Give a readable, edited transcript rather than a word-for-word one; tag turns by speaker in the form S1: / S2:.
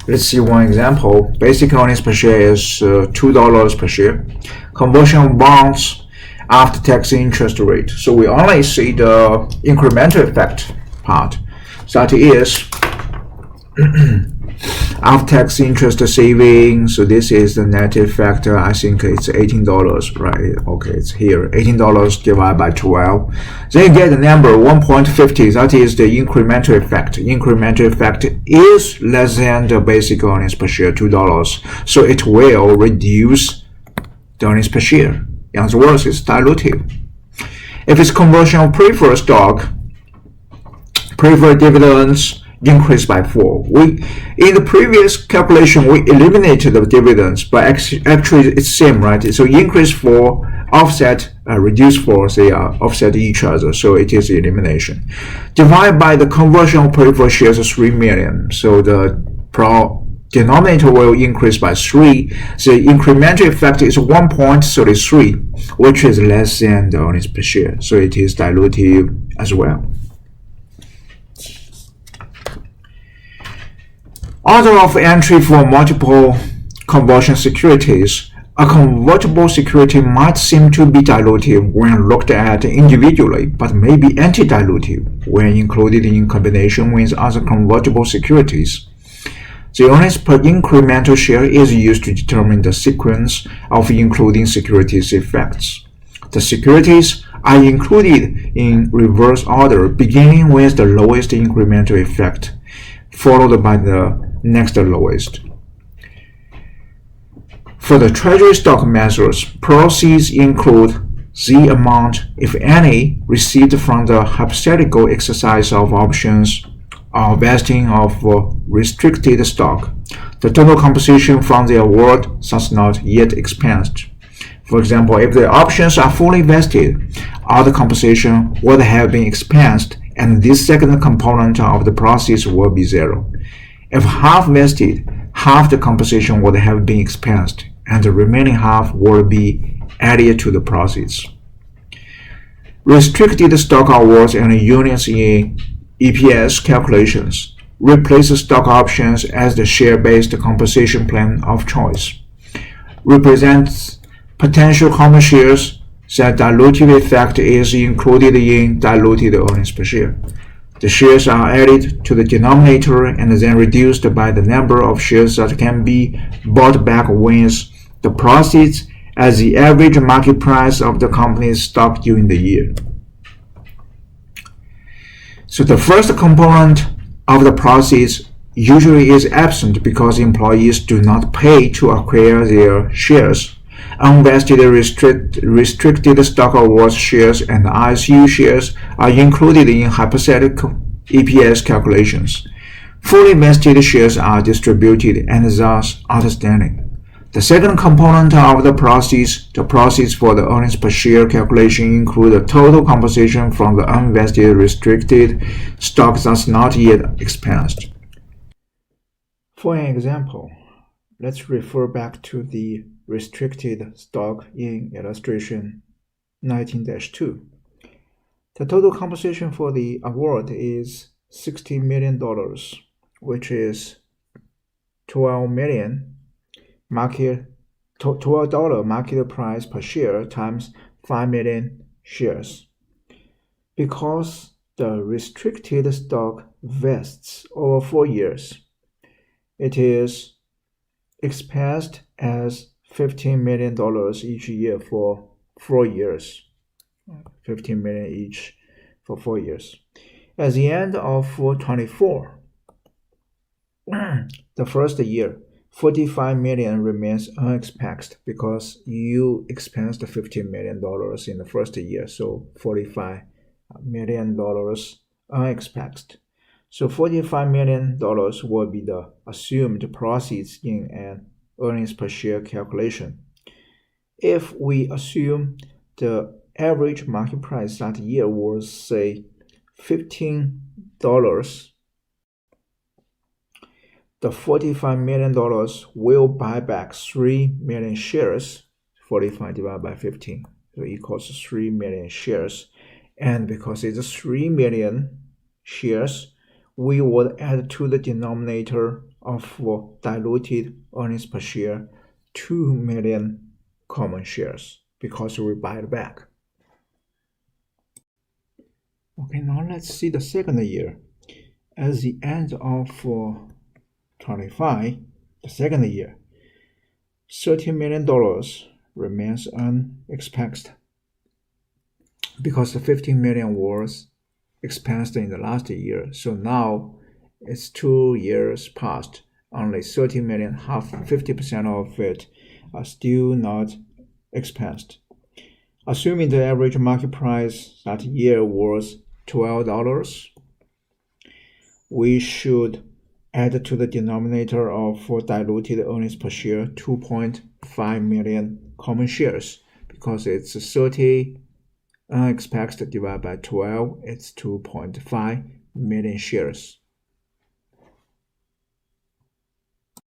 S1: Let's see one example. Basic earnings per share is $2 per share. Conversion of bonds after tax interest rate. So we only see the incremental effect part. So that is after tax interest savings. So this is the net effect. I think it's $18, right? Okay, it's here. $18 divided by 12. Then you get the number 1.50. That is the incremental effect. Incremental effect is less than the basic earnings per share, $2. So it will reduce the earnings per share. In other words, it's dilutive. If it's conversion of preferred stock, preferred dividends increased by 4. In the previous calculation, we eliminated the dividends, but actually it's same, right? So increase 4, offset, reduce 4, they offset each other, so it is elimination. Divided by the conversion of preferred shares of 3 million, so the denominator will increase by 3. The incremental effect is 1.33, which is less than the earnings per share, so it is dilutive as well. Order of entry for multiple conversion securities. A convertible security might seem to be dilutive when looked at individually, but may be anti-dilutive when included in combination with other convertible securities. The earnings per incremental share is used to determine the sequence of including securities effects. The securities are included in reverse order, beginning with the lowest incremental effect, followed by the next lowest. For the treasury stock methods, proceeds include the amount, if any, received from the hypothetical exercise of options or vesting of restricted stock. The total compensation from the award thus not yet expensed. For example, if the options are fully vested, all the compensation would have been expensed, and this second component of the proceeds will be 0. If half vested, half the compensation would have been expensed, and the remaining half would be added to the proceeds. Restricted stock awards and units in EPS calculations replace stock options as the share-based compensation plan of choice. Represents potential common shares. That dilutive effect is included in diluted earnings per share. The shares are added to the denominator and then reduced by the number of shares that can be bought back with the proceeds as the average market price of the company's stock during the year. So the first component of the proceeds usually is absent because employees do not pay to acquire their shares. Unvested restricted stock awards shares and ISU shares are included in hypothetical EPS calculations. Fully vested shares are distributed and thus outstanding. The second component of the proceeds for the earnings per share calculation, include the total compensation from the unvested restricted stock that's not yet expensed. For an example, let's refer back to the restricted stock in illustration 19-2. The total compensation for the award is $60 million, which is $12 market price per share times 5 million shares. Because the restricted stock vests over 4 years, it is expensed as $15 million each year for 4 years. 15 million each for 4 years. At the end of 24, the first year, $45 million remains unexpensed because you expensed $15 million in the first year, so $45 million unexpensed. So $45 million will be the assumed proceeds in an earnings per share calculation. If we assume the average market price that year was, say, $15, the $45 million will buy back 3 million shares. 45 divided by 15, so equals 3 million shares. And because it's 3 million shares, we would add to the denominator of diluted earnings per share 2 million common shares because we buy it back. Okay, now let's see the second year. At the end of 25, the second year, $30 million remains unexpensed because the 15 million was expensed in the last year. So now it's 2 years past, only 30 million, 50% of it are still not expensed. Assuming the average market price that year was $12, we should add to the denominator of diluted earnings per share 2.5 million common shares because it's 30 unexpected divided by 12, it's 2.5 million shares.